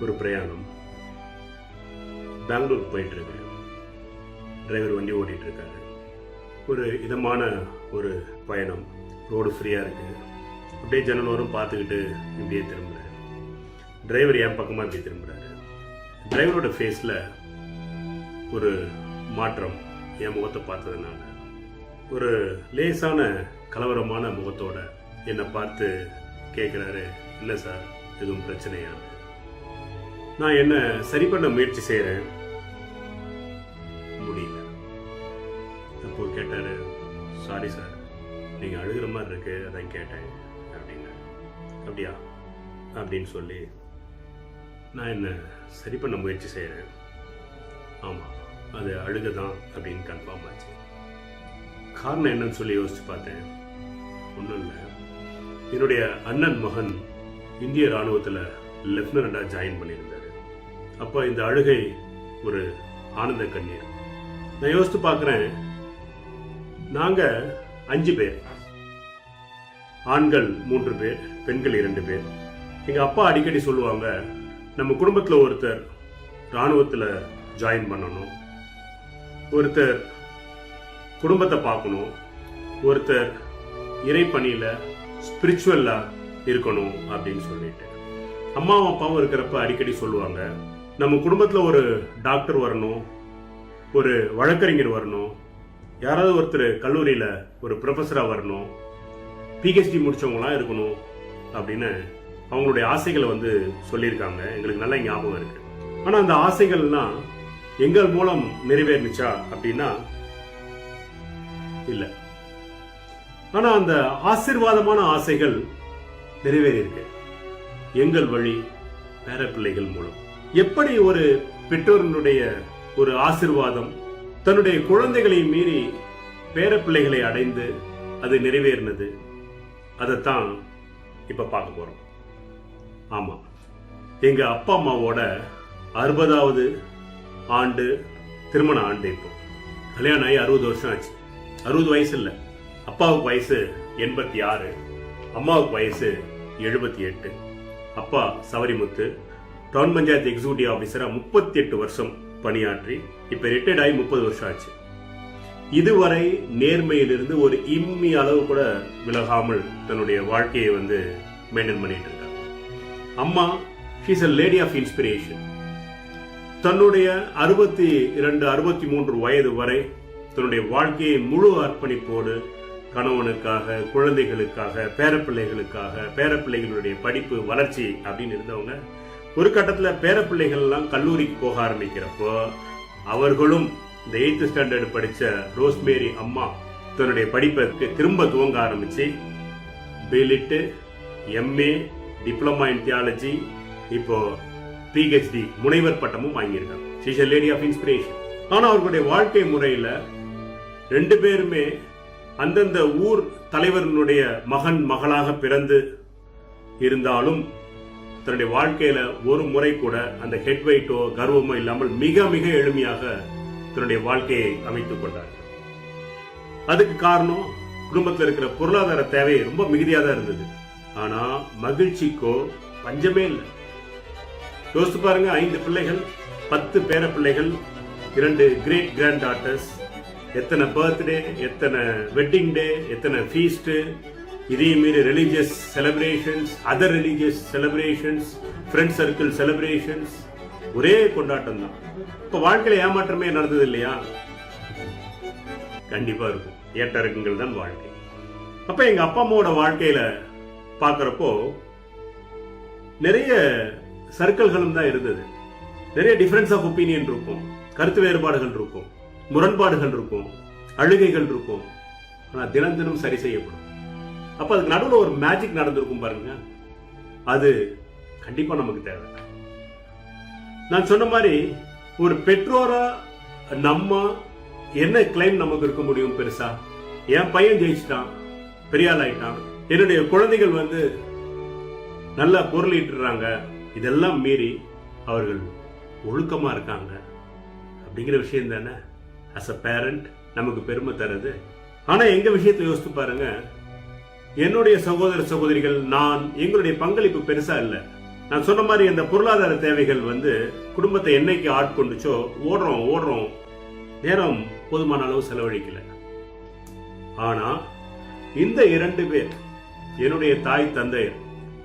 ஒரு பிரயாணம். பெங்களூர் போயிட்டு இருக்கு. டிரைவர் வண்டி ஓட்டிட்டு இருக்காரு. ஒரு இதமான ஒரு பயணம். ரோடு ஃப்ரீயாக இருக்கு. அப்படியே ஜன்னலோரம் பார்த்துக்கிட்டு இப்படியே திரும்புறாரு. டிரைவர் என் பக்கமாக இப்படி திரும்புறாரு. டிரைவரோட ஃபேஸில் ஒரு மாற்றம் என் முகத்தை பார்த்ததுனால ஒரு லேசான கலவரமான முகத்தோட என்னை பார்த்து கேட்குறாரு, இல்லை சார், எதுவும் பிரச்சனையா? நான் என்ன சரி பண்ண முயற்சி செய்கிறேன், முடியல. அப்போ கேட்டாரு, சாரி சார், நீங்கள் அழுகிற மாதிரி இருக்கு, அதான் கேட்டேன் அப்படின்னு. அப்படியா அப்படின்னு சொல்லி நான் என்ன சரி பண்ண முயற்சி செய்கிறேன். ஆமாம், அது அழுக தான் அப்படின்னு கன்ஃபார்ம் ஆச்சு. காரணம் என்னன்னு சொல்லி யோசிச்சு பார்த்தேன். ஒன்றும் இல்லை, என்னுடைய அண்ணன் மகன் இந்திய இராணுவத்தில் லெப்டினண்டாக ஜாயின் பண்ணியிருந்தார். அப்போ இந்த அழுகை ஒரு ஆனந்த கண்ணீர். நான் யோசித்து பார்க்குறேன், நாங்கள் 5 பேர், ஆண்கள் 3 பேர், பெண்கள் 2 பேர். எங்கள் அப்பா அடிக்கடி சொல்லுவாங்க, நம்ம குடும்பத்தில் ஒருத்தர் இராணுவத்தில் ஜாயின் பண்ணணும், ஒருத்தர் குடும்பத்தை பார்க்கணும், ஒருத்தர் இறைப்பணியில் ஸ்பிரிச்சுவலாக இருக்கணும் அப்படின்னு சொல்லிட்டு. அம்மாவும் அப்பாவும் இருக்கிறப்ப அடிக்கடி சொல்லுவாங்க, நம்ம குடும்பத்தில் ஒரு டாக்டர் வரணும், ஒரு வழக்கறிஞர் வரணும், யாராவது ஒருத்தர் கல்லூரியில் ஒரு ப்ரொஃபஸராக வரணும், பிஹெச்டி முடிச்சவங்களாம் இருக்கணும் அப்படின்னு அவங்களுடைய ஆசைகளை சொல்லியிருக்காங்க. எங்களுக்கு நல்லா ஞாபகம் இருக்கு. ஆனால் அந்த ஆசைகள்லாம் எங்கள் மூலம் நிறைவேறுச்சா அப்படின்னா இல்லை. ஆனா அந்த ஆசீர்வாதமான ஆசைகள் நிறைவேறியிருக்கு எங்கள் வழி பேர பிள்ளைகள் மூலம். எப்படி ஒரு பெற்றோர்களுடைய ஒரு ஆசீர்வாதம் தன்னுடைய குழந்தைகளை மீறி பேர பிள்ளைகளை அடைந்து அது நிறைவேறினது, அதைத்தான் இப்ப பார்க்க போறோம். ஆமா, எங்க அப்பா அம்மாவோட 60வது ஆண்டு திருமண ஆண்டு. இப்போ கல்யாணம் ஆகி 60 வருஷம் ஆச்சு. 60 வயசு இல்லை, அப்பாவுக்கு வயசு 86, அம்மாவுக்கு வயசு 78. அப்பா சவரிமுத்து டவுன் பஞ்சாயத்து எக்ஸிக்யூட்டிவ் ஆபீசரா 38 வருஷம் பணியாற்றி இப்ப ரிட்டையர்ட் ஆகி 30 வருஷம் ஆச்சு. இதுவரை நேர்மையிலிருந்து ஒரு இம்மி அளவு கூட விலகாமல் தன்னுடைய வாழ்க்கையை மெயின்டைன் பண்ணிட்டு இருக்காங்க. அம்மா she's a lady of inspiration. தன்னுடைய 62, 63 வயது வரை தன்னுடைய வாழ்க்கையை முழு அர்ப்பணிப்போடு கணவனுக்காக, குழந்தைகளுக்காக, பேரப்பிள்ளைகளுக்காக, பேரப்பிள்ளைகளுடைய படிப்பு வளர்ச்சி அப்படின்னு இருந்தவங்க ஒரு கட்டத்தில் பேரப்பிள்ளைகள் எல்லாம் கல்லூரிக்கு போக ஆரம்பிக்கிறப்போ அவர்களும் இந்த 8th ஸ்டாண்டர்ட் படிச்ச ரோஸ்மேரி அம்மா தன்னுடைய படிப்பை திரும்ப துவங்க ஆரம்பிச்சு பிலிட்டு, எம்ஏ, டிப்ளமா இன் தியாலஜி, இப்போ பிஹெச்டி முனைவர் பட்டமும் வாங்கியிருக்காங்க. She is a lady of inspiration. ஆனா அவர்களுடைய வாழ்க்கை முறையில 2 பேருமே அந்தந்த ஊர் தலைவர்களுடைய மகன் மகளாக பிறந்து இருந்தாலும் தன்னுடைய வாழ்க்கையில ஒரு முறை கூட அந்த ஹெட் வெயிட்டோ கர்வமோ இல்லாமல் மிக மிக எளிமையாக தன்னுடைய வாழ்க்கையை அமைத்துக் கொண்டார். அதுக்கு காரணம் குடும்பத்தில் இருக்கிற பொருளாதார தேவை ரொம்ப மிகுதியாக தான் இருந்தது. ஆனா மகிழ்ச்சிக்கோ பஞ்சமே இல்லை. யோசித்து பாருங்க, 5 பிள்ளைகள், 10 பேர பிள்ளைகள், 2 கிரேட் கிராண்ட் டாட்டர்ஸ், எத்தனை பர்த்டே, எத்தனை வெட்டிங் டே, எத்தனை ஃபீஸ்ட், இதே மீறி religious celebrations, other religious celebrations, friend circle celebrations, ஒரே கொண்டாட்டம் தான். இப்ப வாழ்க்கையில ஏமாற்றமே நடந்தது இல்லையா? கண்டிப்பா இருக்கும். ஏற்ற இறக்கங்கள் தான் வாழ்க்கை. அப்ப எங்க அப்பா அம்மாவோட வாழ்க்கையில பாக்குறப்போ நிறைய சர்க்கிள்களும் தான் இருந்தது. நிறைய டிஃபரன்ஸ் ஆஃப் ஒப்பீனியன் இருக்கும், கருத்து வேறுபாடுகள் இருக்கும், முரண்பாடுகள் இருக்கும், அழுகைகள் இருக்கும். ஆனா தினம் தினம் சரி செய்யப்படும். அப்ப அதுக்கு நடுவில் ஒரு மேஜிக் நடந்திருக்கும் பாருங்க, அது கண்டிப்பா நமக்கு தேவை. நான் சொன்ன மாதிரி ஒரு பெற்றோரா நம்ம என்ன கிளைம் நமக்கு இருக்க முடியும் பெருசா? என் பையன் ஜெயிச்சிட்டான், பெரியாள் ஆயிட்டான், என்னுடைய குழந்தைகள் நல்லா பொருளீட்டுறாங்க, இதெல்லாம் மீறி அவர்கள் ஒழுக்கமா இருக்காங்க அப்படிங்கிற விஷயம் தானே அஸ் அ பேரண்ட் நமக்கு பெருமை தருது. ஆனா எங்க விஷயத்துல யோசித்து பாருங்க, என்னுடைய சகோதர சகோதரிகள், நான், எங்களுடைய பங்களிப்பு பெருசா இல்ல. நான் சொன்ன மாதிரி இந்த பொருளாதார தேவைகள் வந்து குடும்பத்தை என்னைக்கு ஆட்கொண்டுச்சோ ஓடுறோம் நேரம் போதுமான அளவு செலவழிக்கல. ஆனா இந்த 2 பேர், என்னுடைய தாய் தந்தையர்,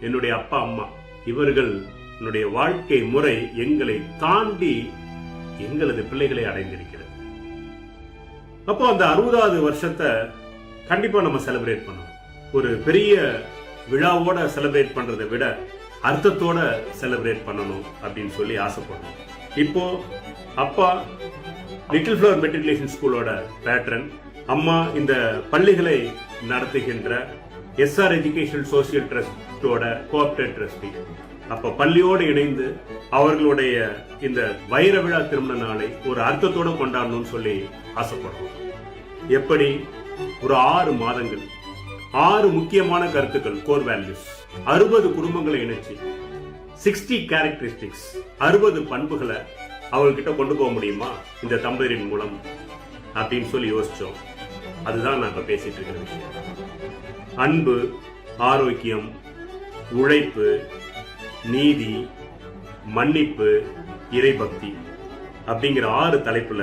என்னுடைய அப்பா அம்மா, இவர்கள் என்னுடைய வாழ்க்கை முறை எங்களை தாண்டி எங்களது பிள்ளைகளை அடைந்திருக்கிறது. அப்போ அந்த 60வது வருஷத்தை கண்டிப்பா நம்ம செலிப்ரேட் பண்ணணும். ஒரு பெரிய விழாவோட செலிப்ரேட் பண்றதை விட அர்த்தத்தோட செலிப்ரேட் பண்ணணும் அப்படின்னு சொல்லி ஆசைப்படுறோம். இப்போ அப்பா லிட்டில் ஃப்ளவர் மெட்ரிகுலேஷன் ஸ்கூலோட பேட்ரன், அம்மா இந்த பள்ளிகளை நடத்துகின்ற SR எஜுகேஷனல் சோசியல் ட்ரஸ்டோட கோஆப்டேட் ட்ரஸ்டி. அப்ப பள்ளியோடு இணைந்து அவர்களுடைய இந்த வைர விழா திருமண நாளை ஒரு அர்த்தத்தோட கொண்டாடணும்னு சொல்லி ஆசைப்படுறோம். எப்படி ஒரு 6 மாதங்கள் 6 முக்கியமான கருத்துக்கள், கோர் வேல்யூஸ், 60 குடும்பங்களை இணைச்சு 60 கேரக்டரிஸ்டிக்ஸ், 60 பண்புகளை அவர்கிட்ட கொண்டு போக முடியுமா இந்த தம்பதியின் மூலம் அப்படின்னு சொல்லி யோசிச்சோம். அதுதான் நான் இப்ப பேசிட்டு இருக்கிற விஷயம். அன்பு, ஆரோக்கியம், உழைப்பு, நீதி, மன்னிப்பு, இறைபக்தி அப்படிங்கிற 6 தலைப்புல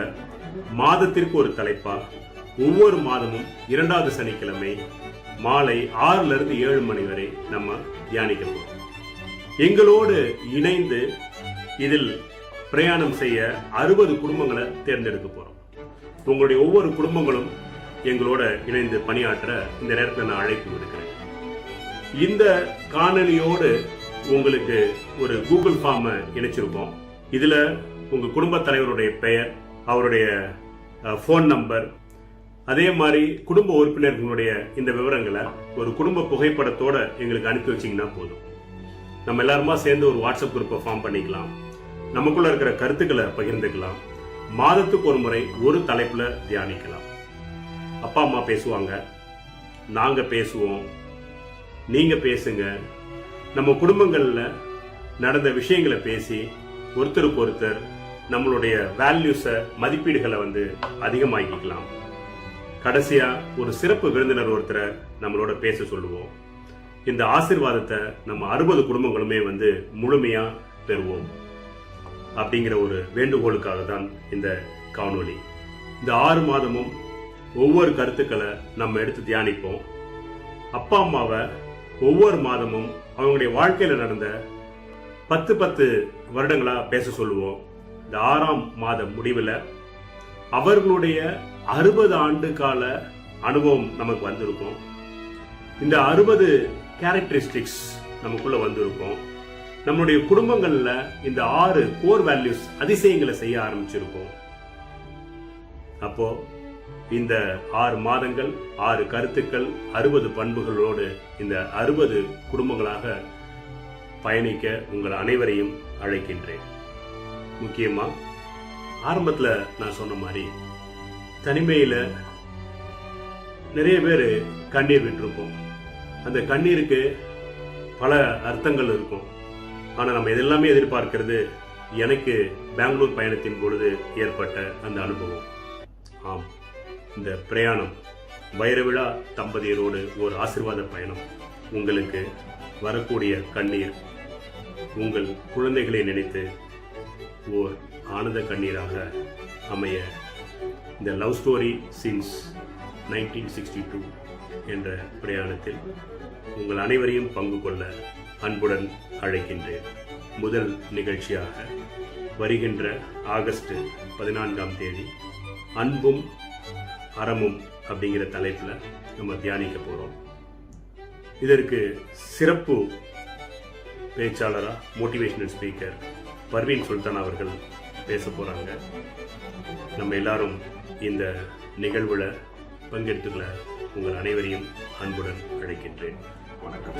மாதத்திற்கு ஒரு தலைப்பா ஒவ்வொரு மாதமும் 2வது சனிக்கிழமை மாலை 6 to 7 மணி வரை நம்ம தியானிக்க போறோம். எங்களோடு இணைந்து இதில் பிரயாணம் செய்ய 60 குடும்பங்களை தேர்ந்தெடுக்க போறோம். உங்களுடைய ஒவ்வொரு குடும்பங்களும் எங்களோட இணைந்து பணியாற்ற இந்த நேரத்தில் நான் அழைப்பு விடுக்கிறேன். இந்த காணொலியோடு உங்களுக்கு ஒரு கூகுள் ஃபார்ம் இணைச்சிருக்கோம். இதுல உங்க குடும்ப தலைவருடைய பெயர், அவருடைய போன் நம்பர், அதே மாதிரி குடும்ப உறுப்பினர்களுடைய இந்த விவரங்களை ஒரு குடும்ப புகைப்படத்தோட எங்களுக்கு அனுப்பி வச்சீங்கன்னா போதும். நம்ம எல்லாருமா சேர்ந்து ஒரு வாட்ஸ்அப் குரூப்பை ஃபார்ம் பண்ணிக்கலாம். நமக்குள்ள இருக்கிற கருத்துக்களை பகிர்ந்துக்கலாம். மாதத்துக்கு ஒரு முறை ஒரு தலைப்புல தியானிக்கலாம். அப்பா அம்மா பேசுவாங்க, நாங்க பேசுவோம், நீங்க பேசுங்க. நம்ம குடும்பங்கள்ல நடந்த விஷயங்களை பேசி ஒருத்தருக்கு ஒருத்தர் நம்மளுடைய வேல்யூஸ, மதிப்பீடுகளை வந்து அதிகமாக்கிக்கலாம். கடைசியா ஒரு சிறப்பு விருந்தினர் ஒருத்தரை நம்மளோட பேச சொல்லுவோம். இந்த ஆசீர்வாதத்தை நம்ம 60 குடும்பங்களுமே வந்து முழுமையா பெறுவோம் அப்படிங்கிற ஒரு வேண்டுகோளுக்காக தான் இந்த காணொளி. இந்த 6 மாதமும் ஒவ்வொரு கருத்துக்களை நம்ம எடுத்து தியானிப்போம். அப்பா அம்மாவை ஒவ்வொரு மாதமும் அவங்களுடைய வாழ்க்கையில நடந்த 10 வருடங்களா பேச சொல்லுவோம். இந்த 6ஆம் மாத முடிவில் அவர்களுடைய 60 ஆண்டு கால அனுபவம் நமக்கு வந்திருக்கும். இந்த 60 கேரக்டரிஸ்டிக்ஸ் நமக்குள்ள வந்திருக்கும். நம்மளுடைய குடும்பங்கள்ல இந்த 6 கோர் வேல்யூஸ் அதிசயங்களை செய்ய ஆரம்பிச்சிருக்கோம். அப்போ இந்த 6 மாதங்கள் 6 கருத்துக்கள் 60 பண்புகளோடு இந்த 60 குடும்பங்களாக பயணிக்க உங்கள் அனைவரையும் அழைக்கின்றேன். முக்கியமா ஆரம்பத்துல நான் சொன்ன மாதிரி தனிமையில நிறைய பேர் கண்ணீர் விட்டிருப்போம். அந்த கண்ணீருக்கு பல அர்த்தங்கள் இருக்கும். ஆனா நம்ம இதெல்லாமே எதிர்பார்க்கிறது எனக்கு பெங்களூர் பயணத்தின் பொழுது ஏற்பட்ட அந்த அனுபவம். ஆம், இந்த பிரயாணம் வைரவிழா தம்பதியரோடு ஒரு ஆசீர்வாத பயணம். உங்களுக்கு வரக்கூடிய கண்ணீர் உங்கள் குழந்தைகளை நினைத்து ஓர் ஆனந்த கண்ணீராக அமைய இந்த லவ் ஸ்டோரி சின்ஸ் 1962 என்ற பிரயாணத்தில் உங்கள் அனைவரையும் பங்கு கொள்ள அன்புடன் அழைக்கின்றேன். முதல் நிகழ்ச்சியாக வருகின்ற ஆகஸ்ட் 14ஆம் தேதி அன்பும் அறமும் அப்படிங்கிற தலைப்பில் நம்ம தியானிக்க போகிறோம். இதற்கு சிறப்பு பேச்சாளராக மோட்டிவேஷனல் ஸ்பீக்கர் பர்வீன் சுல்தான் அவர்கள் பேச போகிறாங்க. நம்ம எல்லாரும் இந்த நிகழ்வில் பங்கெடுத்துக்கொள்ள உங்கள் அனைவரையும் அன்புடன் அழைக்கின்றேன். வணக்கம்.